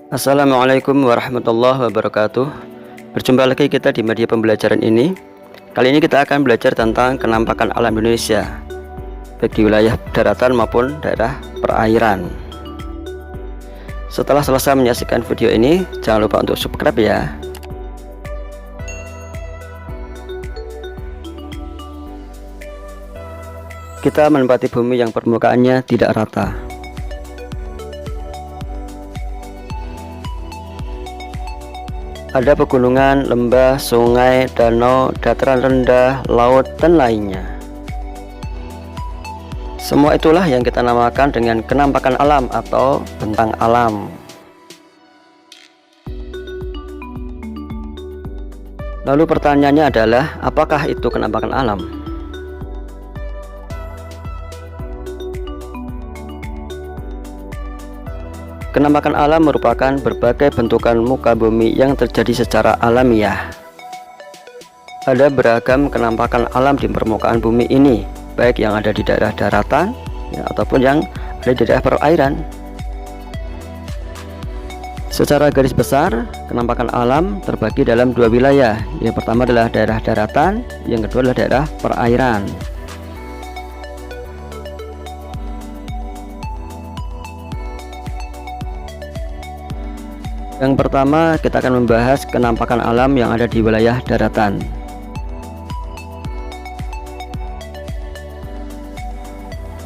Assalamualaikum warahmatullahi wabarakatuh. Berjumpa lagi kita di media pembelajaran ini. Kali ini kita akan belajar tentang kenampakan alam Indonesia, baik di wilayah daratan maupun daerah perairan. Setelah selesai menyaksikan video ini, jangan lupa untuk subscribe ya. Kita menempati bumi yang permukaannya tidak rata. Ada pegunungan, lembah, sungai, danau, dataran rendah, laut, dan lainnya. Semua itulah yang kita namakan dengan kenampakan alam atau bentang alam. Lalu pertanyaannya adalah, apakah itu kenampakan alam? Kenampakan alam merupakan berbagai bentukan muka bumi yang terjadi secara alamiah. Ada beragam kenampakan alam di permukaan bumi ini, baik yang ada di daerah daratan ataupun yang ada di daerah perairan. Secara garis besar, kenampakan alam terbagi dalam dua wilayah. Yang pertama adalah daerah daratan, yang kedua adalah daerah perairan. Yang pertama, kita akan membahas kenampakan alam yang ada di wilayah daratan.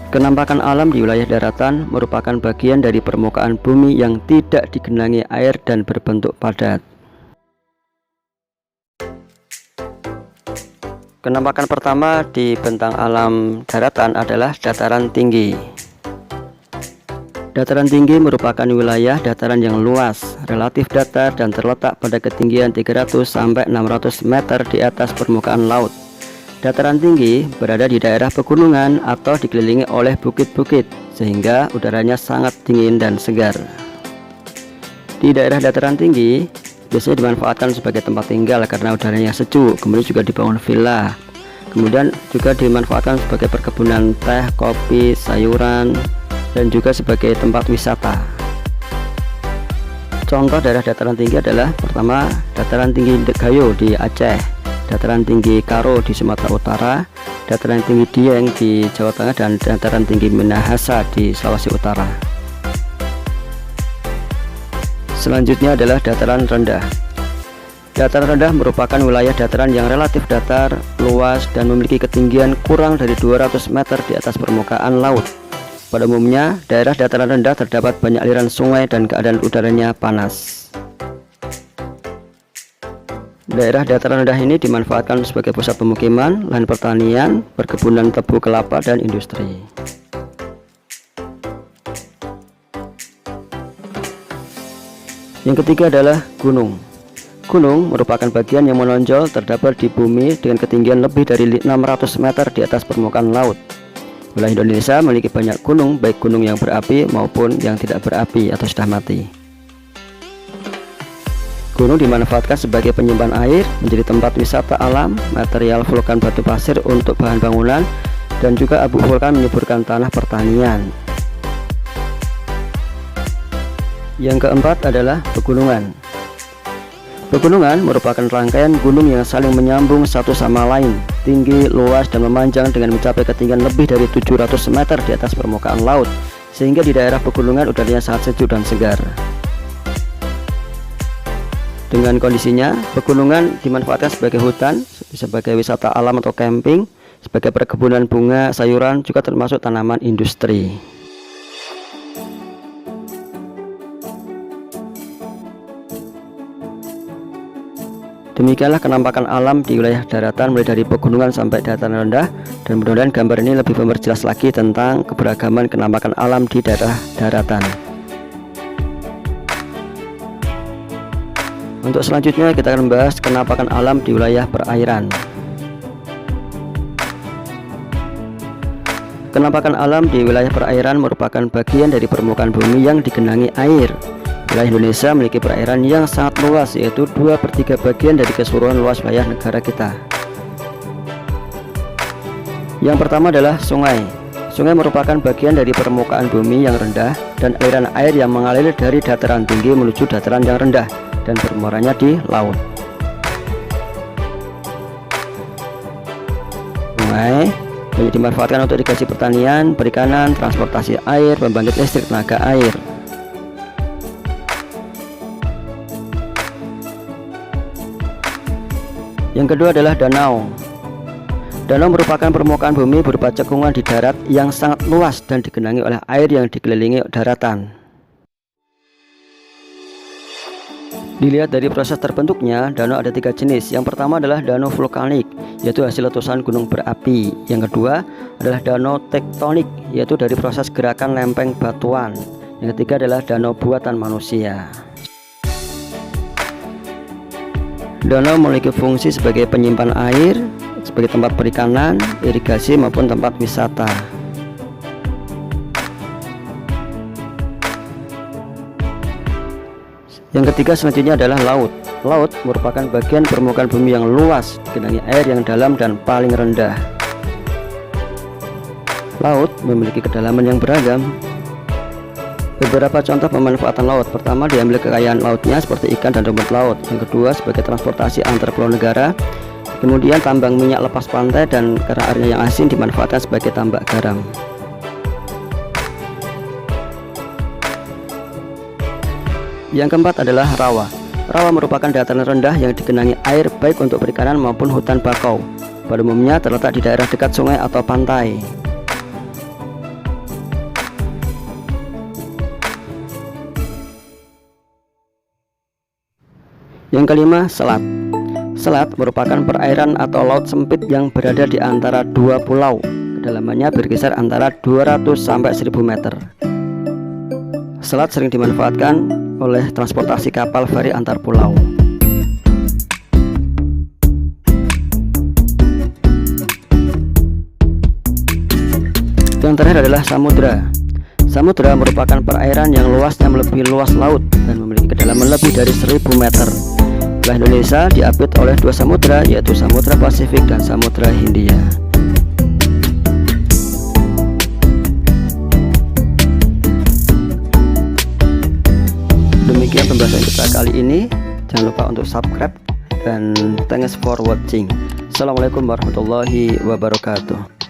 Kenampakan alam di wilayah daratan merupakan bagian dari permukaan bumi yang tidak digenangi air dan berbentuk padat. Kenampakan pertama di bentang alam daratan adalah dataran tinggi. Dataran tinggi merupakan wilayah dataran yang luas, relatif datar dan terletak pada ketinggian 300 sampai 600 meter di atas permukaan laut. Dataran tinggi berada di daerah pegunungan atau dikelilingi oleh bukit-bukit, sehingga udaranya sangat dingin dan segar. Di daerah dataran tinggi biasanya dimanfaatkan sebagai tempat tinggal karena udaranya sejuk, kemudian juga dibangun villa. Kemudian juga dimanfaatkan sebagai perkebunan teh, kopi, sayuran, dan juga sebagai tempat wisata. Contoh daerah dataran tinggi adalah pertama, dataran tinggi Gayo di Aceh, dataran tinggi Karo di Sumatera Utara, dataran tinggi Dieng di Jawa Tengah, dan dataran tinggi Minahasa di Sulawesi Utara. Selanjutnya adalah dataran rendah. Dataran rendah merupakan wilayah dataran yang relatif datar, luas, dan memiliki ketinggian kurang dari 200 meter di atas permukaan laut. Pada umumnya, daerah dataran rendah terdapat banyak aliran sungai dan keadaan udaranya panas. Daerah dataran rendah ini dimanfaatkan sebagai pusat pemukiman, lahan pertanian, perkebunan tebu kelapa, dan industri. Yang ketiga adalah gunung. Gunung merupakan bagian yang menonjol terdapat di bumi dengan ketinggian lebih dari 600 meter di atas permukaan laut. Wilayah Indonesia memiliki banyak gunung, baik gunung yang berapi maupun yang tidak berapi atau sudah mati. Gunung dimanfaatkan sebagai penyimpan air, menjadi tempat wisata alam, material vulkan batu pasir untuk bahan bangunan, dan juga abu vulkan menyuburkan tanah pertanian. Yang keempat adalah pegunungan. Pegunungan merupakan rangkaian gunung yang saling menyambung satu sama lain, tinggi, luas, dan memanjang dengan mencapai ketinggian lebih dari 700 meter di atas permukaan laut, sehingga di daerah pegunungan udaranya sangat sejuk dan segar. Dengan kondisinya, pegunungan dimanfaatkan sebagai hutan, sebagai wisata alam atau camping, sebagai perkebunan bunga, sayuran, juga termasuk tanaman industri. Demikianlah kenampakan alam di wilayah daratan mulai dari pegunungan sampai dataran rendah, dan mudah-mudahan gambar ini lebih memperjelas lagi tentang keberagaman kenampakan alam di daerah daratan. Untuk selanjutnya kita akan membahas kenampakan alam di wilayah perairan. Kenampakan alam di wilayah perairan merupakan bagian dari permukaan bumi yang digenangi air. Wilayah Indonesia memiliki perairan yang sangat luas, yaitu 2/3 bagian dari keseluruhan luas wilayah negara kita. Yang pertama adalah sungai. Sungai merupakan bagian dari permukaan bumi yang rendah dan aliran air yang mengalir dari dataran tinggi menuju dataran yang rendah dan bermuaranya di laut. Sungai banyak dimanfaatkan untuk irigasi pertanian, perikanan, transportasi air, pembangkit listrik tenaga air. Yang kedua adalah danau. Danau merupakan permukaan bumi berupa cekungan di darat yang sangat luas dan digenangi oleh air yang dikelilingi daratan. Dilihat dari proses terbentuknya, danau ada 3 jenis. Yang pertama adalah danau vulkanik, yaitu hasil letusan gunung berapi. Yang kedua adalah danau tektonik, yaitu dari proses gerakan lempeng batuan. Yang ketiga adalah danau buatan manusia. Danau memiliki fungsi sebagai penyimpan air, sebagai tempat perikanan, irigasi maupun tempat wisata. Yang ketiga selanjutnya adalah laut. Laut merupakan bagian permukaan bumi yang luas, digenangi air yang dalam dan paling rendah. Laut memiliki kedalaman yang beragam. Beberapa contoh pemanfaatan laut. Pertama, diambil kekayaan lautnya seperti ikan dan rumput laut. Yang kedua, sebagai transportasi antar pulau negara. Kemudian tambang minyak lepas pantai, dan karena airnya yang asin dimanfaatkan sebagai tambak garam. Yang keempat adalah rawa. Rawa merupakan dataran rendah yang digenangi air baik untuk perikanan maupun hutan bakau. Pada umumnya terletak di daerah dekat sungai atau pantai. Yang kelima, selat. Selat merupakan perairan atau laut sempit yang berada di antara 2 pulau. Kedalamannya berkisar antara 200 sampai 1000 meter. Selat sering dimanfaatkan oleh transportasi kapal feri antar pulau. Yang terakhir adalah samudra. Samudra merupakan perairan yang luasnya melebihi luas laut dan memiliki kedalaman lebih dari 1000 meter. Wilayah Indonesia diapit oleh 2 samudra, yaitu Samudra Pasifik dan Samudra Hindia. Demikian pembahasan kita kali ini. Jangan lupa untuk subscribe dan thanks for watching. Assalamualaikum warahmatullahi wabarakatuh.